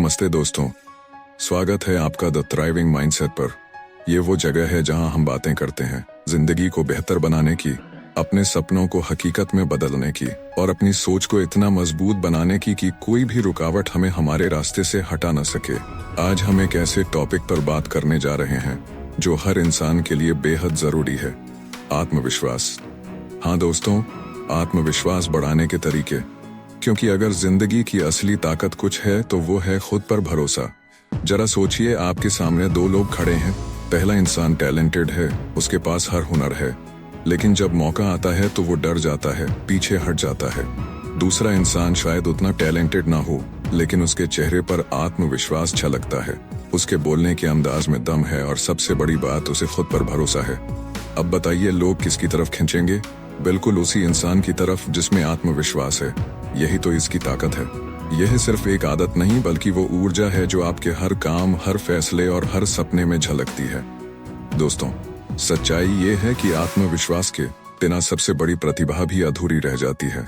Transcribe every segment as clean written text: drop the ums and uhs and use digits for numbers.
नमस्ते दोस्तों, स्वागत है आपका द थ्राइविंग माइंडसेट पर। ये वो जगह है जहां हम बातें करते हैं जिंदगी को बेहतर बनाने की, अपने सपनों को हकीकत में बदलने की और अपनी सोच को इतना मजबूत बनाने की कि कोई भी रुकावट हमें हमारे रास्ते से हटा न सके। आज हम एक ऐसे टॉपिक पर बात करने जा रहे हैं जो हर इंसान के लिए बेहद जरूरी है, आत्मविश्वास। हाँ दोस्तों, आत्मविश्वास बढ़ाने के तरीके, क्योंकि अगर जिंदगी की असली ताकत कुछ है तो वो है खुद पर भरोसा। जरा सोचिए, आपके सामने दो लोग खड़े हैं। पहला इंसान टैलेंटेड है, उसके पास हर हुनर है, लेकिन जब मौका आता है तो वो डर जाता है, पीछे हट जाता है। दूसरा इंसान शायद उतना टैलेंटेड ना हो, लेकिन उसके चेहरे पर आत्मविश्वास छलकता है, उसके बोलने के अंदाज में दम है और सबसे बड़ी बात, उसे खुद पर भरोसा है। अब बताइए, लोग किसकी तरफ खींचेंगे? बिल्कुल उसी इंसान की तरफ जिसमें आत्मविश्वास है। यही तो इसकी ताकत है। यह सिर्फ एक आदत नहीं, बल्कि वो ऊर्जा है जो आपके हर काम, हर फैसले और हर सपने में झलकती है। दोस्तों, सच्चाई ये है कि आत्मविश्वास के बिना सबसे बड़ी प्रतिभा भी अधूरी रह जाती है।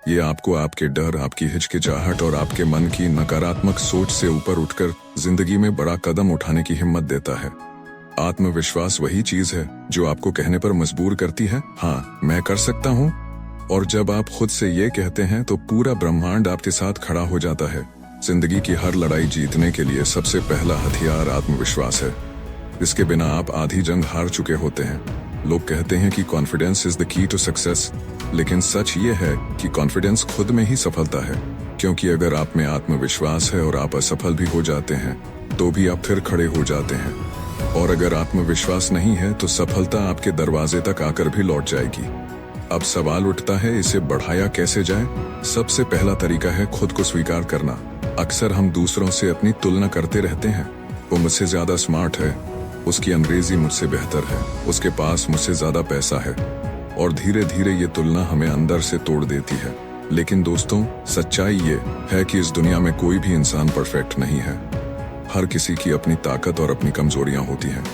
ये आपको आपके डर, आपकी हिचकिचाहट और आपके मन की नकारात्मक सोच से ऊपर उठकर जिंदगी में बड़ा कदम उठाने की हिम्मत देता है। आत्मविश्वास वही चीज है जो आपको कहने पर मजबूर करती है, हाँ मैं कर सकता हूँ। और जब आप खुद से ये कहते हैं तो पूरा ब्रह्मांड आपके साथ खड़ा हो जाता है। जिंदगी की हर लड़ाई जीतने के लिए सबसे पहला हथियार आत्मविश्वास है। इसके बिना आप आधी जंग हार चुके होते हैं। लोग कहते हैं कि confidence is the key to success, लेकिन सच ये है कि कॉन्फिडेंस खुद में ही सफलता है। क्योंकि अगर आप में आत्मविश्वास है और आप असफल भी हो जाते हैं तो भी आप फिर खड़े हो जाते हैं। और अगर आत्मविश्वास नहीं है तो सफलता आपके दरवाजे तक आकर भी लौट जाएगी। अब सवाल उठता है, इसे बढ़ाया कैसे जाए? सबसे पहला तरीका है खुद को स्वीकार करना। अक्सर हम दूसरों से अपनी तुलना करते रहते हैं। वो मुझसे ज्यादा स्मार्ट है, उसकी अंग्रेजी मुझसे बेहतर है, उसके पास मुझसे ज्यादा पैसा है, और धीरे धीरे ये तुलना हमें अंदर से तोड़ देती है। लेकिन दोस्तों, सच्चाई ये है कि इस दुनिया में कोई भी इंसान परफेक्ट नहीं है। हर किसी की अपनी ताकत और अपनी कमजोरियां होती हैं।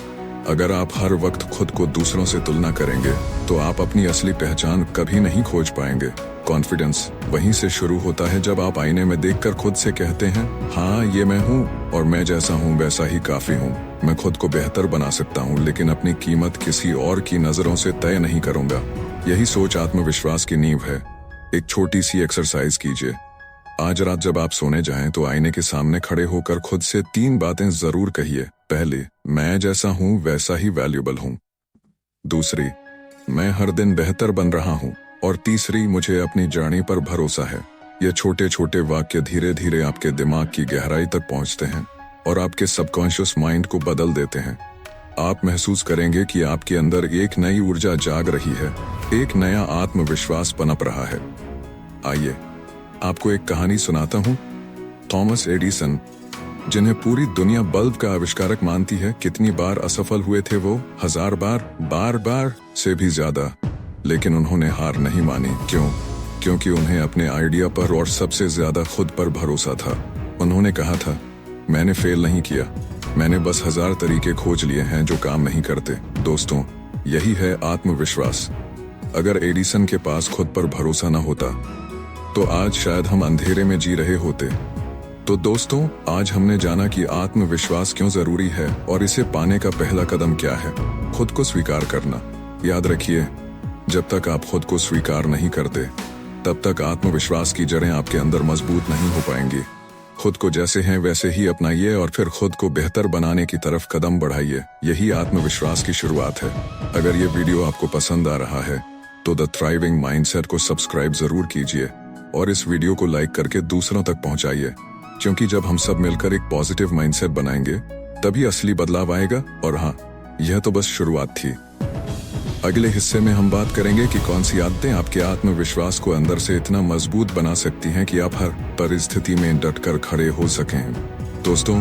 अगर आप हर वक्त खुद को दूसरों से तुलना करेंगे तो आप अपनी असली पहचान कभी नहीं खोज पाएंगे। कॉन्फिडेंस वहीं से शुरू होता है जब आप आईने में देखकर खुद से कहते हैं, हाँ ये मैं हूँ और मैं जैसा हूँ वैसा ही काफी हूँ। मैं खुद को बेहतर बना सकता हूँ, लेकिन अपनी कीमत किसी और की नजरों से तय नहीं करूंगा। यही सोच आत्मविश्वास की नींव है। एक छोटी सी एक्सरसाइज कीजिए। आज रात जब आप सोने जाएं तो आईने के सामने खड़े होकर खुद से 3 बातें जरूर कहिए। पहली, मैं जैसा हूं वैसा ही वैल्यूएबल हूं। दूसरी, मैं हर दिन बेहतर बन रहा हूं। और तीसरी, मुझे अपनी जर्नी पर भरोसा है। ये छोटे छोटे वाक्य धीरे धीरे आपके दिमाग की गहराई तक पहुंचते हैं और आपके सबकॉन्शियस माइंड को बदल देते हैं। आप महसूस करेंगे कि आपके अंदर एक नई ऊर्जा जाग रही है, एक नया आत्मविश्वास पनप रहा है। आइए आपको एक कहानी सुनाता हूँ। थॉमस एडिसन, जिन्हें पूरी दुनिया बल्ब का आविष्कारक मानती है, कितनी बार असफल हुए थे वो? 1000 बार, बार से भी ज्यादा। लेकिन उन्होंने हार नहीं मानी। क्यों? क्योंकि उन्हें अपने आइडिया पर और सबसे ज्यादा खुद पर भरोसा था। उन्होंने कहा था, मैंने फेल नहीं किया, मैंने बस 1000 तरीके खोज लिए हैं जो काम नहीं करते। दोस्तों, यही है आत्मविश्वास। अगर एडिसन के पास खुद पर भरोसा न होता तो आज शायद हम अंधेरे में जी रहे होते। तो दोस्तों, आज हमने जाना कि आत्मविश्वास क्यों जरूरी है और इसे पाने का पहला कदम क्या है। खुद को स्वीकार करना। याद रखिए, जब तक आप खुद को स्वीकार नहीं करते तब तक आत्मविश्वास की जड़ें आपके अंदर मजबूत नहीं हो पाएंगी। खुद को जैसे हैं वैसे ही अपनाइए और फिर खुद को बेहतर बनाने की तरफ कदम बढ़ाइए। यही आत्मविश्वास की शुरुआत है। अगर ये वीडियो आपको पसंद आ रहा है तो द थ्राइविंग माइंडसेट को सब्सक्राइब जरूर कीजिए और इस वीडियो को लाइक करके दूसरों तक पहुंचाइए, क्योंकि जब हम सब मिलकर एक पॉजिटिव माइंडसेट बनाएंगे तभी असली बदलाव आएगा। और हाँ, यह तो बस शुरुआत थी। अगले हिस्से में हम बात करेंगे कि कौन सी आदतें आपके आत्मविश्वास को अंदर से इतना मजबूत बना सकती हैं कि आप हर परिस्थिति में डटकर खड़े हो सकें। दोस्तों,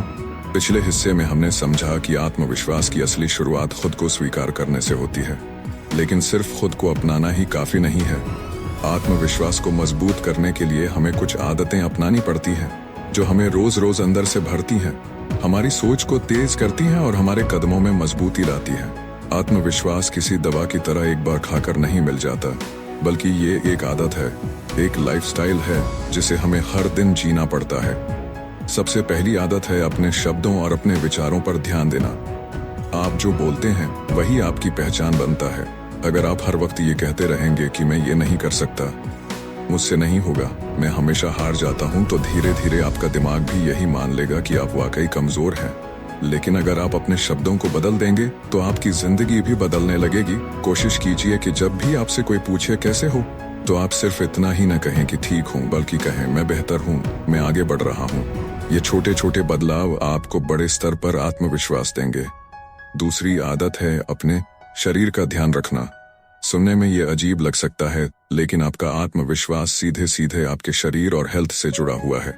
पिछले हिस्से में हमने समझा कि आत्मविश्वास की असली शुरुआत खुद को स्वीकार करने से होती है, लेकिन सिर्फ खुद को अपनाना ही काफी नहीं है। आत्मविश्वास को मजबूत करने के लिए हमें कुछ आदतें अपनानी पड़ती हैं जो हमें रोज रोज अंदर से भरती हैं, हमारी सोच को तेज करती हैं और हमारे कदमों में मजबूती लाती हैं। आत्मविश्वास किसी दवा की तरह एक बार खाकर नहीं मिल जाता, बल्कि ये एक आदत है, एक लाइफस्टाइल है जिसे हमें हर दिन जीना पड़ता है। सबसे पहली आदत है अपने शब्दों और अपने विचारों पर ध्यान देना। आप जो बोलते हैं वही आपकी पहचान बनता है। अगर आप हर वक्त ये कहते रहेंगे कि मैं ये नहीं कर सकता, मुझसे नहीं होगा, मैं हमेशा हार जाता हूँ, तो धीरे धीरे आपका दिमाग भी यही मान लेगा कि आप वाकई कमजोर हैं। लेकिन अगर आप अपने शब्दों को बदल देंगे तो आपकी जिंदगी भी बदलने लगेगी। कोशिश कीजिए कि जब भी आपसे कोई पूछे कैसे हो, तो आप सिर्फ इतना ही न कहें कि ठीक हूँ, बल्कि कहें मैं बेहतर हूँ, मैं आगे बढ़ रहा हूँ। ये छोटे छोटे बदलाव आपको बड़े स्तर पर आत्मविश्वास देंगे। दूसरी आदत है अपने शरीर का ध्यान रखना। सुनने में ये अजीब लग सकता है, लेकिन आपका आत्मविश्वास सीधे सीधे आपके शरीर और हेल्थ से जुड़ा हुआ है।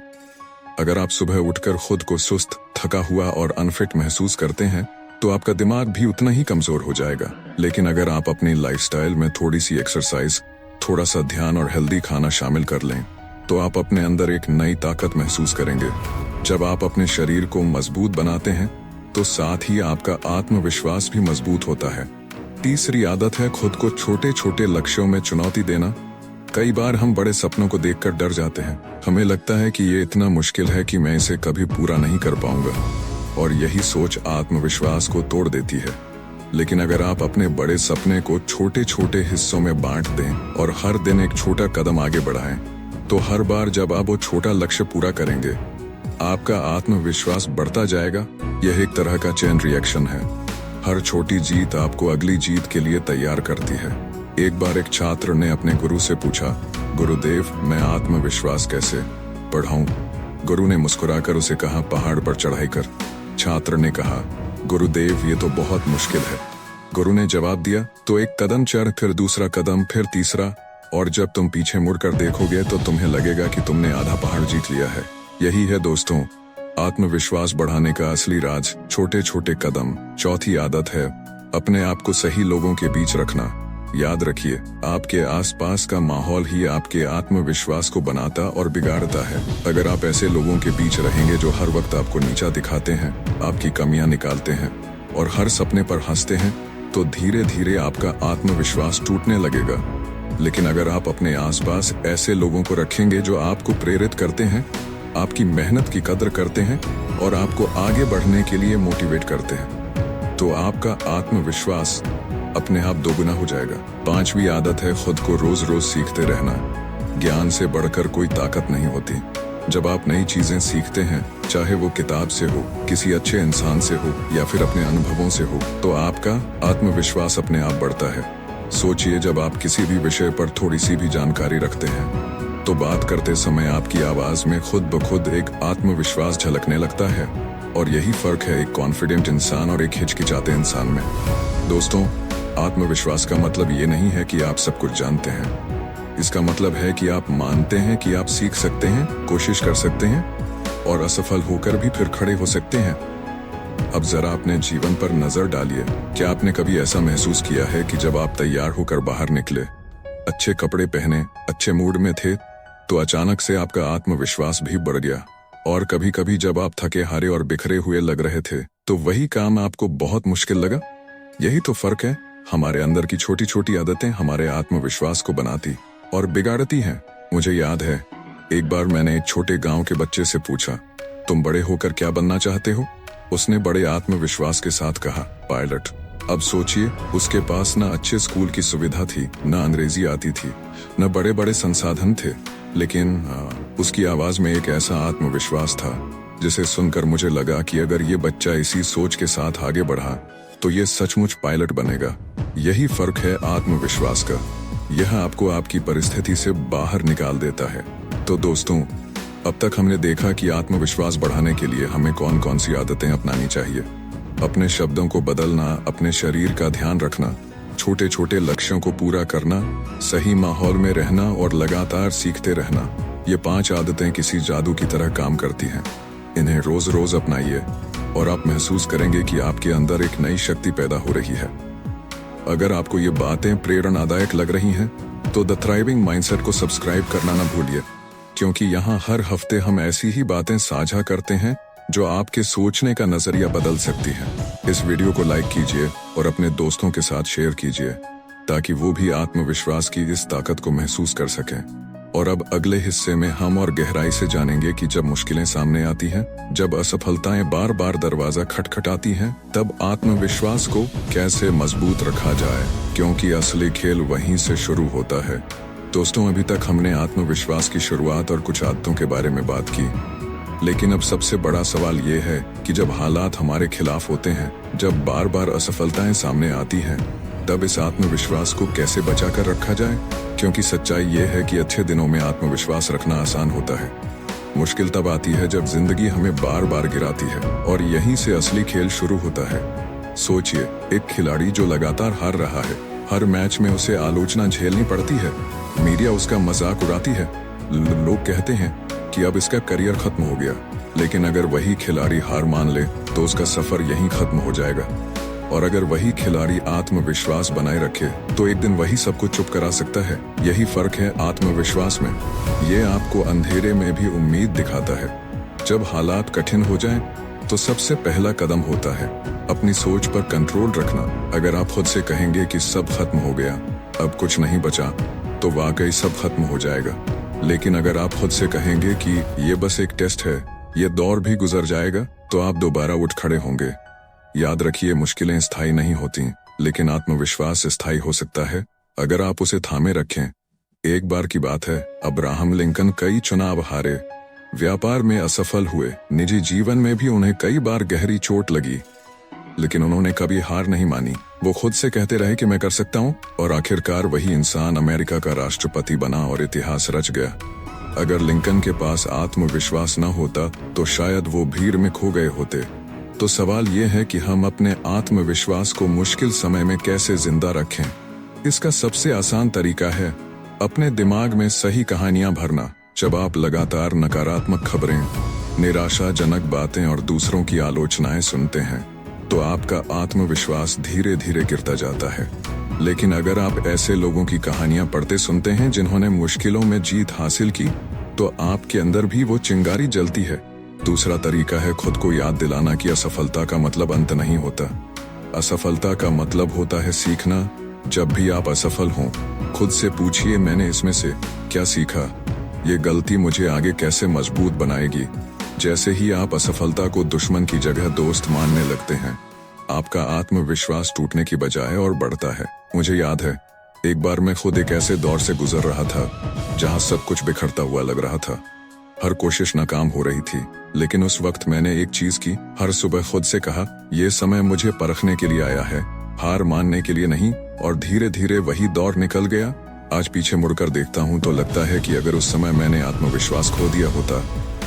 अगर आप सुबह उठकर खुद को सुस्त, थका हुआ और अनफिट महसूस करते हैं, तो आपका दिमाग भी उतना ही कमजोर हो जाएगा। लेकिन अगर आप अपनी लाइफस्टाइल में थोड़ी सी एक्सरसाइज, थोड़ा सा ध्यान और हेल्दी खाना शामिल कर लें, तो आप अपने अंदर एक नई ताकत महसूस करेंगे। जब आप अपने शरीर को मजबूत बनाते हैं, तो साथ ही आपका आत्मविश्वास भी मजबूत होता है। तीसरी आदत है खुद को छोटे छोटे लक्ष्यों में चुनौती देना। कई बार हम बड़े सपनों को देखकर डर जाते हैं। हमें लगता है कि ये इतना मुश्किल है कि मैं इसे कभी पूरा नहीं कर पाऊंगा, और यही सोच आत्मविश्वास को तोड़ देती है। लेकिन अगर आप अपने बड़े सपने को छोटे छोटे हिस्सों में बांट दें और हर दिन एक छोटा कदम आगे बढ़ाएं, तो हर बार जब आप वो छोटा लक्ष्य पूरा करेंगे, आपका आत्मविश्वास बढ़ता जाएगा। यह एक तरह का चेन रिएक्शन है। हर छोटी जीत आपको अगली जीत के लिए तैयार करती है। एक बार एक छात्र ने अपने गुरु से पूछा, गुरुदेव, मैं आत्मविश्वास कैसे बढ़ाऊं? गुरु ने मुस्कुराकर उसे कहा, पहाड़ पर चढ़ाई कर। छात्र ने कहा, गुरुदेव, ये तो बहुत मुश्किल है। गुरु ने जवाब दिया, तो एक कदम चढ़, फिर दूसरा कदम, फिर तीसरा, और जब तुम पीछे मुड़कर देखोगे तो तुम्हें लगेगा कि तुमने आधा पहाड़ जीत लिया है। यही है दोस्तों, आत्मविश्वास बढ़ाने का असली राज, छोटे छोटे कदम। चौथी आदत है अपने आप को सही लोगों के बीच रखना। याद रखिए, आपके आसपास का माहौल ही आपके आत्मविश्वास को बनाता और बिगाड़ता है। अगर आप ऐसे लोगों के बीच रहेंगे जो हर वक्त आपको नीचा दिखाते हैं, आपकी कमियां निकालते हैं और हर सपने पर हंसते हैं, तो धीरे धीरे आपका आत्मविश्वास टूटने लगेगा। लेकिन अगर आप अपने आसपास ऐसे लोगों को रखेंगे जो आपको प्रेरित करते हैं, आपकी मेहनत की कदर करते हैं और आपको आगे बढ़ने के लिए मोटिवेट करते हैं, तो आपका आत्मविश्वास अपने आप दोगुना हो जाएगा। पांचवी आदत है खुद को रोज रोज सीखते रहना। ज्ञान से बढ़कर कोई ताकत नहीं होती। जब आप नई चीजें सीखते हैं, चाहे वो किताब से हो, किसी अच्छे इंसान से हो या फिर अपने अनुभवों से हो, तो आपका आत्मविश्वास अपने आप बढ़ता है। सोचिए, जब आप किसी भी विषय पर थोड़ी सी भी जानकारी रखते हैं, तो बात करते समय आपकी आवाज में खुद ब खुद एक आत्मविश्वास झलकने लगता है। और यही फर्क है एक कॉन्फिडेंट इंसान और एक हिचकिचाते इंसान में। दोस्तों, आत्मविश्वास का मतलब ये नहीं है कि आप सब कुछ जानते हैं। इसका मतलब है कि आप मानते हैं कि आप सीख सकते हैं, कोशिश कर सकते हैं और असफल होकर भी फिर खड़े हो सकते हैं। अब जरा अपने जीवन पर नजर डालिए। क्या आपने कभी ऐसा महसूस किया है कि जब आप तैयार होकर बाहर निकले, अच्छे कपड़े पहने, अच्छे मूड में थे, तो अचानक से आपका आत्मविश्वास भी बढ़ गया? और कभी कभी जब आप थके हारे और बिखरे हुए लग रहे थे, तो वही काम आपको बहुत मुश्किल लगा? यही तो फर्क है। हमारे अंदर की छोटी छोटी आदतें हमारे आत्मविश्वास को बनाती और बिगाड़ती हैं। मुझे याद है, एक बार मैंने एक छोटे गांव के बच्चे से पूछा, तुम बड़े होकर क्या बनना चाहते हो? उसने बड़े आत्मविश्वास के साथ कहा, पायलट। अब सोचिए, उसके पास न अच्छे स्कूल की सुविधा थी, न अंग्रेजी आती थी, न बड़े बड़े संसाधन थे, लेकिन उसकी आवाज में एक ऐसा आत्मविश्वास था जिसे सुनकर मुझे लगा कि अगर ये बच्चा इसी सोच के साथ आगे बढ़ा तो ये सचमुच पायलट बनेगा। यही फर्क है आत्मविश्वास का। यह आपको आपकी परिस्थिति से बाहर निकाल देता है। तो दोस्तों, अब तक हमने देखा कि आत्मविश्वास बढ़ाने के लिए हमें कौन कौन सी आदतें अपनानी चाहिए। अपने शब्दों को बदलना, अपने शरीर का ध्यान रखना, छोटे छोटे लक्ष्यों को पूरा करना, सही माहौल में रहना और लगातार सीखते रहना। ये 5 आदतें किसी जादू की तरह काम करती हैं। इन्हें रोज रोज अपनाइए और आप महसूस करेंगे कि आपके अंदर एक नई शक्ति पैदा हो रही है। अगर आपको ये बातें प्रेरणादायक लग रही हैं, तो द थ्राइविंग माइंडसेट को सब्सक्राइब करना ना भूलिए, क्योंकि यहाँ हर हफ्ते हम ऐसी ही बातें साझा करते हैं जो आपके सोचने का नजरिया बदल सकती हैं। इस वीडियो को लाइक कीजिए और अपने दोस्तों के साथ शेयर कीजिए, ताकि वो भी आत्मविश्वास की इस ताकत को महसूस कर सकें। और अब अगले हिस्से में हम और गहराई से जानेंगे कि जब मुश्किलें सामने आती हैं, जब असफलताएं बार बार दरवाजा खटखटाती हैं, तब आत्मविश्वास को कैसे मजबूत रखा जाए, क्योंकि असली खेल वहीं से शुरू होता है। दोस्तों, अभी तक हमने आत्मविश्वास की शुरुआत और कुछ आदतों के बारे में बात की, लेकिन अब सबसे बड़ा सवाल ये है कि जब हालात हमारे खिलाफ होते हैं, जब बार बार असफलताएं सामने आती हैं, तब इस आत्मविश्वास को कैसे बचा कर रखा जाए, क्योंकि सच्चाई ये है कि अच्छे दिनों में आत्मविश्वास रखना आसान होता है। मुश्किल तब आती है जब जिंदगी हमें बार बार गिराती है, और यहीं से असली खेल शुरू होता है। सोचिए, एक खिलाड़ी जो लगातार हार रहा है, हर मैच में उसे आलोचना झेलनी पड़ती है, मीडिया उसका मजाक उड़ाती है, लोग कहते हैं कि अब इसका करियर खत्म हो गया। लेकिन अगर वही खिलाड़ी हार मान ले तो उसका सफर यहीं खत्म हो जाएगा, और अगर वही खिलाड़ी आत्मविश्वास बनाए रखे तो एक दिन वही सब कुछ चुप करा सकता है। यही फर्क है आत्मविश्वास में। ये आपको अंधेरे में भी उम्मीद दिखाता है। जब हालात कठिन हो जाएं, तो सबसे पहला कदम होता है अपनी सोच पर कंट्रोल रखना। अगर आप खुद से कहेंगे कि सब खत्म हो गया, अब कुछ नहीं बचा, तो वाकई सब खत्म हो जाएगा। लेकिन अगर आप खुद से कहेंगे कि ये बस एक टेस्ट है, ये दौर भी गुजर जाएगा, तो आप दोबारा उठ खड़े होंगे। याद रखिए, मुश्किलें स्थायी नहीं होती, लेकिन आत्मविश्वास स्थायी हो सकता है अगर आप उसे थामे रखें। एक बार की बात है, अब्राहम लिंकन कई चुनाव हारे, व्यापार में असफल हुए, निजी जीवन में भी उन्हें कई बार गहरी चोट लगी, लेकिन उन्होंने कभी हार नहीं मानी। वो खुद से कहते रहे कि मैं कर सकता हूँ, और आखिरकार वही इंसान अमेरिका का राष्ट्रपति बना और इतिहास रच गया। अगर लिंकन के पास आत्मविश्वास न होता तो शायद वो भीड़ में खो गए होते। तो सवाल ये है कि हम अपने आत्मविश्वास को मुश्किल समय में कैसे जिंदा रखें। इसका सबसे आसान तरीका है अपने दिमाग में सही कहानियां भरना। जब आप लगातार नकारात्मक खबरें, निराशाजनक बातें और दूसरों की आलोचनाएं सुनते हैं, तो आपका आत्मविश्वास धीरे धीरे गिरता जाता है। लेकिन अगर आप ऐसे लोगों की कहानियां पढ़ते सुनते हैं जिन्होंने मुश्किलों में जीत हासिल की, तो आपके अंदर भी वो चिंगारी जलती है। दूसरा तरीका है खुद को याद दिलाना कि असफलता का मतलब अंत नहीं होता। असफलता का मतलब होता है सीखना। जब भी आप असफल हों, खुद से पूछिए, मैंने इसमें से क्या सीखा? ये गलती मुझे आगे कैसे मजबूत बनाएगी? जैसे ही आप असफलता को दुश्मन की जगह दोस्त मानने लगते हैं, आपका आत्मविश्वास टूटने की बजाय और बढ़ता है। मुझे याद है, एक बार मैं खुद एक ऐसे दौर से गुजर रहा था जहां सब कुछ बिखरता हुआ लग रहा था। हर कोशिश नाकाम हो रही थी, लेकिन उस वक्त मैंने एक चीज की। हर सुबह खुद से कहा, ये समय मुझे परखने के लिए आया है, हार मानने के लिए नहीं। और धीरे धीरे वही दौर निकल गया। आज पीछे मुड़कर देखता हूँ तो लगता है कि अगर उस समय मैंने आत्मविश्वास खो दिया होता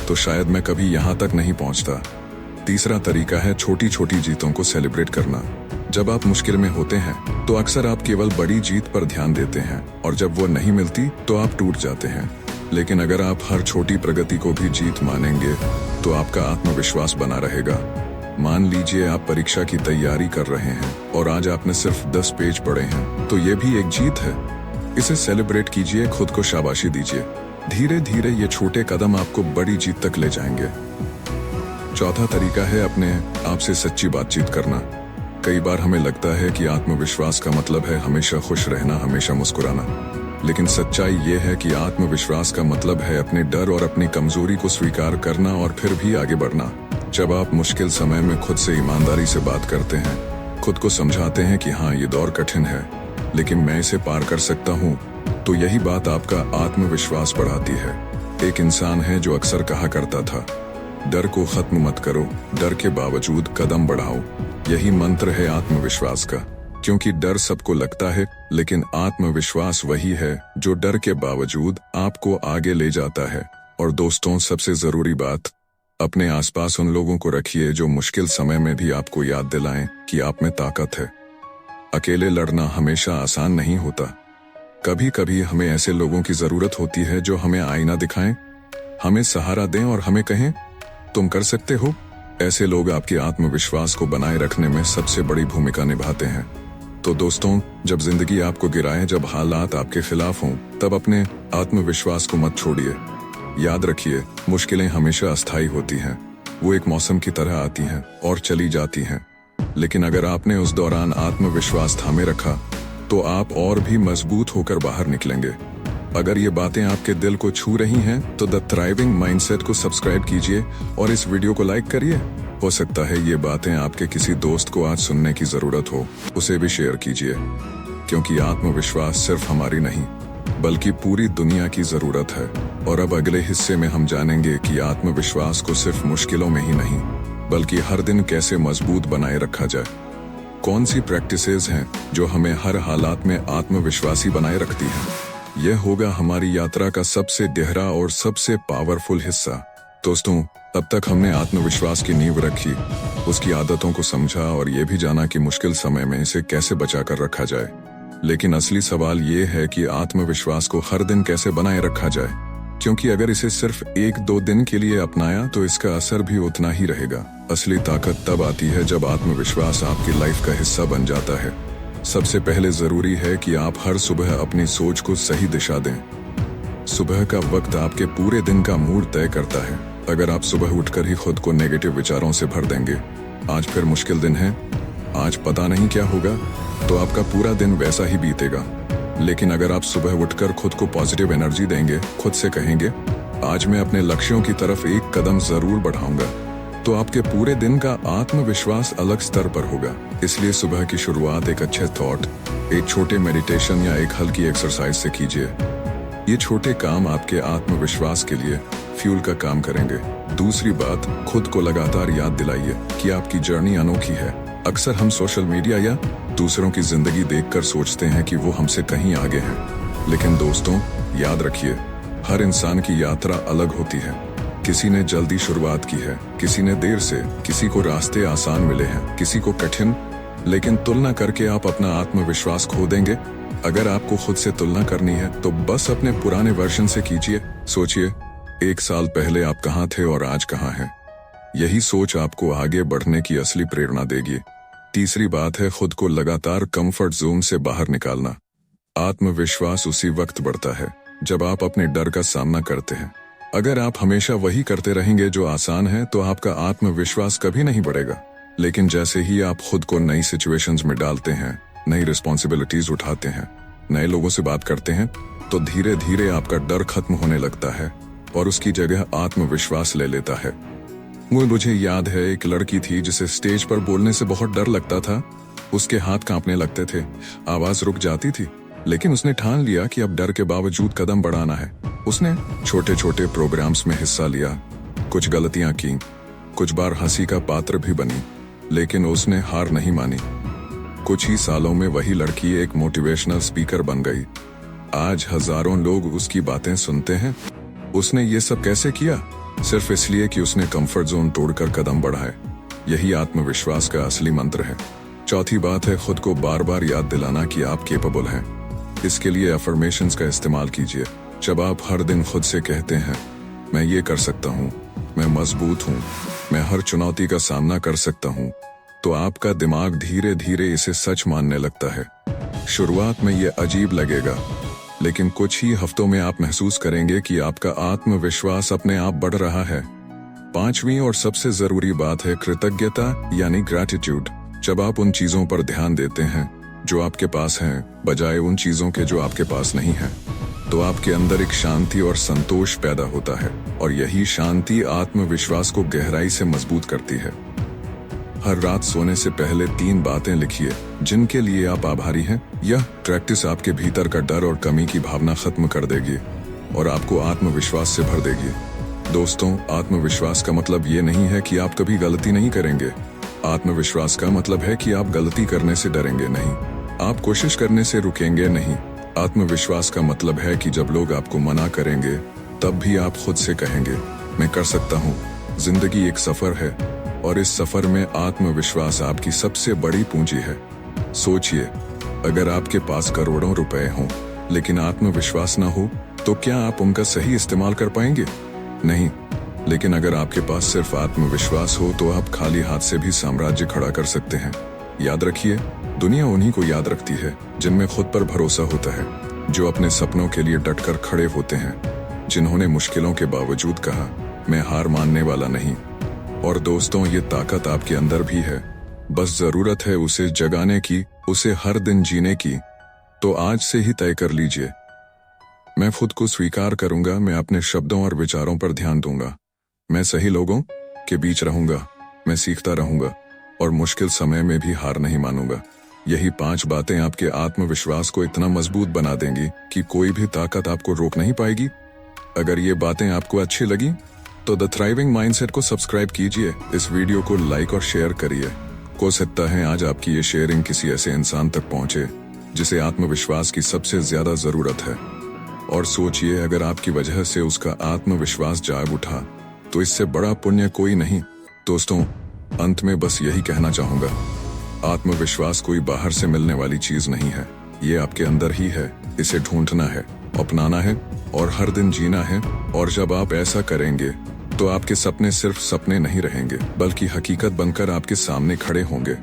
तो शायद मैं कभी यहाँ तक नहीं पहुँचता। तीसरा तरीका है छोटी छोटी जीतों को सेलिब्रेट करना। जब आप मुश्किल में होते हैं तो अक्सर आप केवल बड़ी जीत पर ध्यान देते हैं, और जब वो नहीं मिलती तो आप टूट जाते हैं। लेकिन अगर आप हर छोटी प्रगति को भी जीत मानेंगे तो आपका आत्मविश्वास बना रहेगा। मान लीजिए आप परीक्षा की तैयारी कर रहे हैं और आज आपने सिर्फ 10 पेज पढ़े हैं, तो ये भी एक जीत है। इसे सेलिब्रेट कीजिए, खुद को शाबाशी दीजिए। धीरे धीरे ये छोटे कदम आपको बड़ी जीत तक ले जाएंगे। चौथा तरीका है अपने आप से सच्ची बातचीत करना। कई बार हमें लगता है कि आत्मविश्वास का मतलब है हमेशा खुश रहना, हमेशा मुस्कुराना, लेकिन सच्चाई ये है कि आत्मविश्वास का मतलब है अपने डर और अपनी कमजोरी को स्वीकार करना और फिर भी आगे बढ़ना। जब आप मुश्किल समय में खुद से ईमानदारी से बात करते हैं, खुद को समझाते हैं कि हाँ, ये दौर कठिन है, लेकिन मैं इसे पार कर सकता हूँ, तो यही बात आपका आत्मविश्वास बढ़ाती है। एक इंसान है जो अक्सर कहा करता था, डर को खत्म मत करो, डर के बावजूद कदम बढ़ाओ। यही मंत्र है आत्मविश्वास का, क्योंकि डर सबको लगता है, लेकिन आत्मविश्वास वही है जो डर के बावजूद आपको आगे ले जाता है। और दोस्तों, सबसे जरूरी बात, अपने आसपास उन लोगों को रखिए जो मुश्किल समय में भी आपको याद दिलाएं कि आप में ताकत है। अकेले लड़ना हमेशा आसान नहीं होता। कभी कभी हमें ऐसे लोगों की जरूरत होती है जो हमें आईना दिखाएं, हमें सहारा दें और हमें कहें, तुम कर सकते हो। ऐसे लोग आपके आत्मविश्वास को बनाए रखने में सबसे बड़ी भूमिका निभाते हैं। तो दोस्तों, जब जिंदगी आपको गिराए, जब हालात आपके खिलाफ हों, तब अपने आत्मविश्वास को मत छोड़िए। याद रखिए, मुश्किलें हमेशा अस्थायी होती हैं। वो एक मौसम की तरह आती हैं और चली जाती हैं, लेकिन अगर आपने उस दौरान आत्मविश्वास थामे रखा तो आप और भी मजबूत होकर बाहर निकलेंगे। अगर ये बातें आपके दिल को छू रही हैं तो द थ्राइविंग माइंडसेट को सब्सक्राइब कीजिए और इस वीडियो को लाइक करिए। हो सकता है ये बातें आपके किसी दोस्त को आज सुनने की जरूरत हो, उसे भी शेयर कीजिए, क्योंकि आत्मविश्वास सिर्फ हमारी नहीं बल्कि पूरी दुनिया की जरूरत है। और अब अगले हिस्से में हम जानेंगे कि आत्मविश्वास को सिर्फ मुश्किलों में ही नहीं बल्कि हर दिन कैसे मजबूत बनाए रखा जाए। कौन सी प्रैक्टिसेस हैं जो हमें हर हालात में आत्मविश्वासी बनाए रखती हैं। यह होगा हमारी यात्रा का सबसे गहरा और सबसे पावरफुल हिस्सा। दोस्तों, अब तक हमने आत्मविश्वास की नींव रखी, उसकी आदतों को समझा और ये भी जाना कि मुश्किल समय में इसे कैसे बचा कर रखा जाए। लेकिन असली सवाल ये है कि आत्मविश्वास को हर दिन कैसे बनाए रखा जाए, क्योंकि अगर इसे सिर्फ 1-2 दिन के लिए अपनाया तो इसका असर भी उतना ही रहेगा। असली ताकत तब आती है जब आत्मविश्वास आपकी लाइफ का हिस्सा बन जाता है। सबसे पहले जरूरी है कि आप हर सुबह अपनी सोच को सही दिशा दें। सुबह का वक्त आपके पूरे दिन का मूड तय करता है। अगर आप सुबह उठकर ही खुद को नेगेटिव विचारों से भर देंगे, आज फिर मुश्किल दिन है, आज पता नहीं क्या होगा, तो आपका पूरा दिन वैसा ही बीतेगा। लेकिन अगर आप सुबह उठकर खुद को पॉजिटिव एनर्जी देंगे, खुद से कहेंगे आज मैं अपने लक्ष्यों की तरफ एक कदम जरूर बढ़ाऊंगा, तो आपके पूरे दिन का आत्मविश्वास अलग स्तर पर होगा। इसलिए सुबह की शुरुआत एक अच्छे थॉट, एक छोटे मेडिटेशन या एक हल्की एक्सरसाइज से कीजिए। ये छोटे काम आपके आत्मविश्वास के लिए फ्यूल का काम करेंगे। दूसरी बात, खुद को लगातार याद दिलाइए कि आपकी जर्नी अनोखी है। अक्सर हम सोशल मीडिया या दूसरों की जिंदगी देखकर सोचते हैं कि वो हमसे कहीं आगे हैं। लेकिन दोस्तों, याद रखिए, हर इंसान की यात्रा अलग होती है। किसी ने जल्दी शुरुआत की है, किसी ने देर से, किसी को रास्ते आसान मिले हैं, किसी को कठिन। लेकिन तुलना करके आप अपना आत्मविश्वास खो देंगे। अगर आपको खुद से तुलना करनी है तो बस अपने पुराने वर्जन से कीजिए। सोचिए, 1 साल पहले आप कहाँ थे और आज कहाँ हैं। यही सोच आपको आगे बढ़ने की असली प्रेरणा देगी। तीसरी बात है खुद को लगातार कंफर्ट जोन से बाहर निकालना। आत्मविश्वास उसी वक्त बढ़ता है जब आप अपने डर का सामना करते हैं। अगर आप हमेशा वही करते रहेंगे जो आसान है तो आपका आत्मविश्वास कभी नहीं बढ़ेगा। लेकिन जैसे ही आप खुद को नई सिचुएशंस में डालते हैं, नई रिस्पॉन्सिबिलिटीज उठाते हैं, नए लोगों से बात करते हैं, तो धीरे धीरे आपका डर खत्म होने लगता है और उसकी जगह आत्मविश्वास ले लेता है। मुझे याद है, एक लड़की थी जिसे स्टेज पर बोलने से बहुत डर लगता था। उसके हाथ कांपने लगते थे, आवाज रुक जाती थी, लेकिन उसने ठान लिया कि अब डर के बावजूद कदम बढ़ाना है। उसने छोटे छोटे प्रोग्राम्स में हिस्सा लिया, कुछ गलतियां की, कुछ बार हंसी का पात्र भी बनी, लेकिन उसने हार नहीं मानी। कुछ ही सालों में वही लड़की एक मोटिवेशनल स्पीकर बन गई। आज हजारों लोग उसकी बातें सुनते हैं। उसने ये सब कैसे किया? सिर्फ इसलिए कि उसने कंफर्ट जोन तोड़कर कदम बढ़ाए। यही आत्मविश्वास का असली मंत्र है। चौथी बात है खुद को बार बार याद दिलाना कि आप केपेबल हैं। इसके लिए अफर्मेशंस का इस्तेमाल कीजिए। जब आप हर दिन खुद से कहते हैं मैं ये कर सकता हूँ, मैं मजबूत हूँ, मैं हर चुनौती का सामना कर सकता हूँ, तो आपका दिमाग धीरे धीरे इसे सच मानने लगता है। शुरुआत में ये अजीब लगेगा, लेकिन कुछ ही हफ्तों में आप महसूस करेंगे कि आपका आत्मविश्वास अपने आप बढ़ रहा है। 5वीं और सबसे जरूरी बात है कृतज्ञता यानी ग्रैटिट्यूड। जब आप उन चीजों पर ध्यान देते हैं जो आपके पास हैं, बजाय उन चीजों के जो आपके पास नहीं हैं, तो आपके अंदर एक शांति और संतोष पैदा होता है और यही शांति आत्मविश्वास को गहराई से मजबूत करती है। हर रात सोने से पहले 3 बातें लिखिए जिनके लिए आप आभारी हैं। यह प्रैक्टिस आपके भीतर का डर और कमी की भावना खत्म कर देगी और आपको आत्मविश्वास से भर देगी। दोस्तों, आत्मविश्वास का मतलब ये नहीं है कि आप कभी गलती नहीं करेंगे। आत्मविश्वास का मतलब है कि आप गलती करने से डरेंगे नहीं, आप कोशिश करने से रुकेंगे नहीं। आत्मविश्वास का मतलब है कि जब लोग आपको मना करेंगे तब भी आप खुद से कहेंगे मैं कर सकता हूँ। जिंदगी एक सफर है और इस सफर में आत्मविश्वास आपकी सबसे बड़ी पूंजी है। सोचिए, अगर आपके पास करोड़ों रुपए हों लेकिन आत्मविश्वास ना हो तो क्या आप उनका सही इस्तेमाल कर पाएंगे? नहीं। लेकिन अगर आपके पास सिर्फ आत्मविश्वास हो तो आप खाली हाथ से भी साम्राज्य खड़ा कर सकते हैं। याद रखिए, दुनिया उन्हीं को याद रखती है जिनमें खुद पर भरोसा होता है, जो अपने सपनों के लिए डटकर खड़े होते हैं, जिन्होंने मुश्किलों के बावजूद कहा मैं हार मानने वाला नहीं। और दोस्तों, ये ताकत आपके अंदर भी है, बस जरूरत है उसे जगाने की, उसे हर दिन जीने की। तो आज से ही तय कर लीजिए, मैं खुद को स्वीकार करूंगा, मैं अपने शब्दों और विचारों पर ध्यान दूंगा, मैं सही लोगों के बीच रहूंगा, मैं सीखता रहूंगा और मुश्किल समय में भी हार नहीं मानूंगा। यही 5 बातें आपके आत्मविश्वास को इतना मजबूत बना देंगी कि कोई भी ताकत आपको रोक नहीं पाएगी। अगर ये बातें आपको अच्छी लगी तो द थ्राइविंग माइंडसेट को सब्सक्राइब कीजिए, इस वीडियो को लाइक और शेयर करिए। हो सकता है आज आपकी ये शेयरिंग किसी ऐसे इंसान तक पहुंचे जिसे आत्मविश्वास की सबसे ज्यादा जरूरत है। और सोचिए, अगर आपकी वजह से उसका आत्मविश्वास जाग उठा तो इससे बड़ा पुण्य कोई नहीं। दोस्तों, अंत में बस यही कहना चाहूंगा, आत्मविश्वास कोई बाहर से मिलने वाली चीज नहीं है, ये आपके अंदर ही है। इसे ढूंढना है, अपनाना है और हर दिन जीना है। और जब आप ऐसा करेंगे तो आपके सपने सिर्फ सपने नहीं रहेंगे, बल्कि हकीकत बनकर आपके सामने खड़े होंगे।